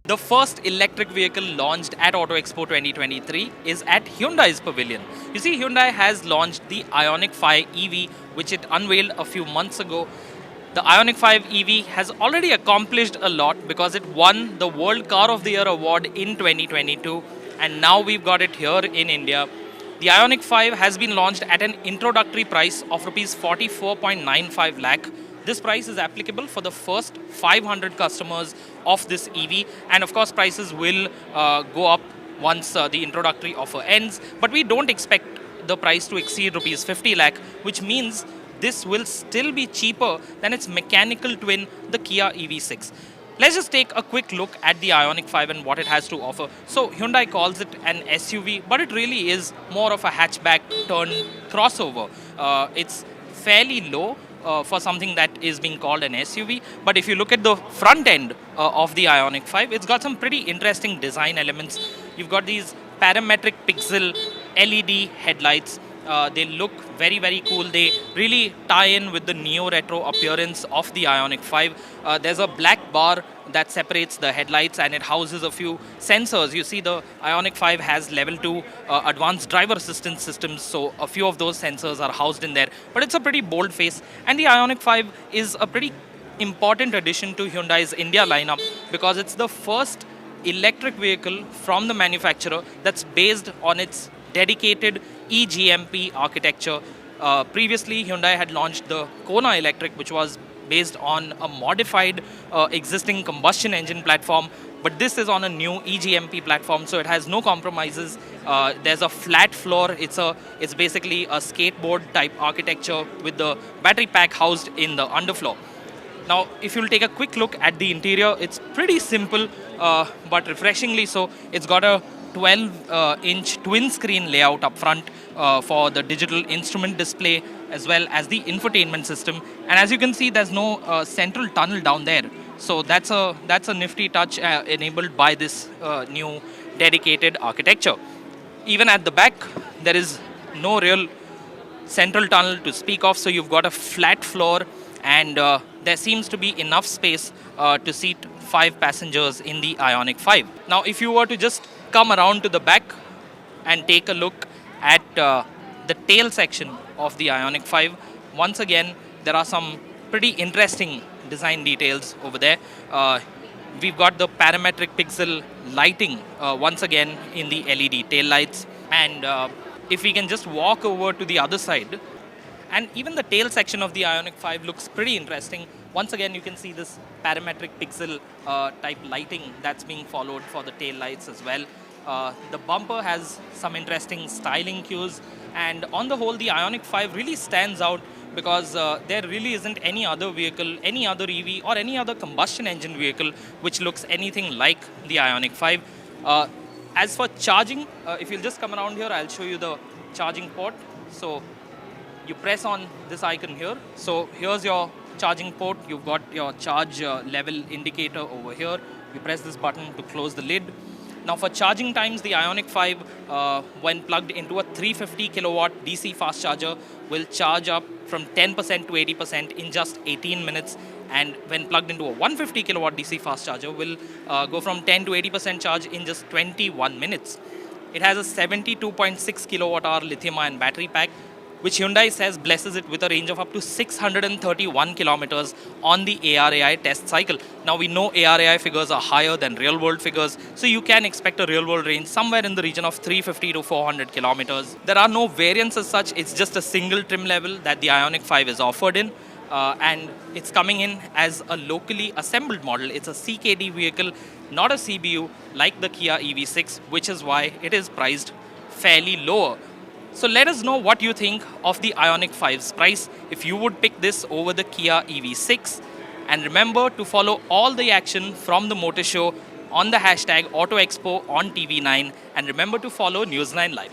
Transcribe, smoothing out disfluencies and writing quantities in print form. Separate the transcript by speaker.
Speaker 1: The first electric vehicle launched at Auto Expo 2023 is at Hyundai's pavilion. You see, Hyundai has launched the Ioniq 5 EV, which it unveiled a few months ago. The Ioniq 5 EV has already accomplished a lot because it won the World Car of the Year award in 2022, and now we've got it here in India. The Ioniq 5 has been launched at an introductory price of rupees 44.95 lakh. This price is applicable for the first 500 customers of this EV, and of course prices will go up once the introductory offer ends, but we don't expect the price to exceed rupees 50 lakh, which means this will still be cheaper than its mechanical twin, the Kia EV6. Let's just take a quick look at the Ioniq 5 and what it has to offer. So Hyundai calls it an SUV, but it really is more of a hatchback turned crossover. It's fairly low for something that is being called an SUV. But if you look at the front end of the Ioniq 5, it's got some pretty interesting design elements. You've got these parametric pixel LED headlights. They look very, very cool. They really tie in with the neo-retro appearance of the Ioniq 5. There's a black bar that separates the headlights, and it houses a few sensors. You see, the Ioniq 5 has level 2 advanced driver assistance systems, so a few of those sensors are housed in there. But it's a pretty bold face, and the Ioniq 5 is a pretty important addition to Hyundai's India lineup because it's the first electric vehicle from the manufacturer that's based on its dedicated eGMP architecture. Previously, Hyundai had launched the Kona Electric, which was based on a modified existing combustion engine platform, but this is on a new eGMP platform, so it has no compromises. There's a flat floor. It's basically a skateboard type architecture with the battery pack housed in the underfloor. Now, if you'll take a quick look at the interior, it's pretty simple but refreshingly so. It's got a 12-inch twin screen layout up front for the digital instrument display as well as the infotainment system. And as you can see, there's no central tunnel down there. So that's a nifty touch enabled by this new dedicated architecture. Even at the back, there is no real central tunnel to speak of. So you've got a flat floor, and there seems to be enough space to seat 5 passengers in the Ioniq 5. Now, if you were to just come around to the back and take a look at the tail section of the Ioniq 5, once again, there are some pretty interesting design details over there. We've got the parametric pixel lighting once again in the LED tail lights. And if we can just walk over to the other side, and even the tail section of the Ioniq 5 looks pretty interesting. Once again, you can see this parametric pixel type lighting that's being followed for the tail lights as well. The bumper has some interesting styling cues, and on the whole, the Ioniq 5 really stands out because there really isn't any other vehicle, any other EV, or any other combustion engine vehicle which looks anything like the Ioniq 5. As for charging, if you'll just come around here, I'll show you the charging port. So you press on this icon here. So here's your charging port. You've got your charge level indicator over here. You press this button to close the lid. Now for charging times, the Ioniq 5, when plugged into a 350 kilowatt DC fast charger, will charge up from 10% to 80% in just 18 minutes. And when plugged into a 150 kilowatt DC fast charger, will go from 10 to 80% charge in just 21 minutes. It has a 72.6 kilowatt hour lithium ion battery pack, which Hyundai says blesses it with a range of up to 631 kilometers on the ARAI test cycle. Now we know ARAI figures are higher than real world figures, so you can expect a real world range somewhere in the region of 350 to 400 kilometers. There are no variants as such, it's just a single trim level that the Ioniq 5 is offered in. And it's coming in as a locally assembled model. It's a CKD vehicle, not a CBU like the Kia EV6, which is why it is priced fairly lower. So let us know what you think of the Ioniq 5's price, if you would pick this over the Kia EV6. And remember to follow all the action from the motor show on the hashtag AutoExpo on TV9. And remember to follow News9 Live.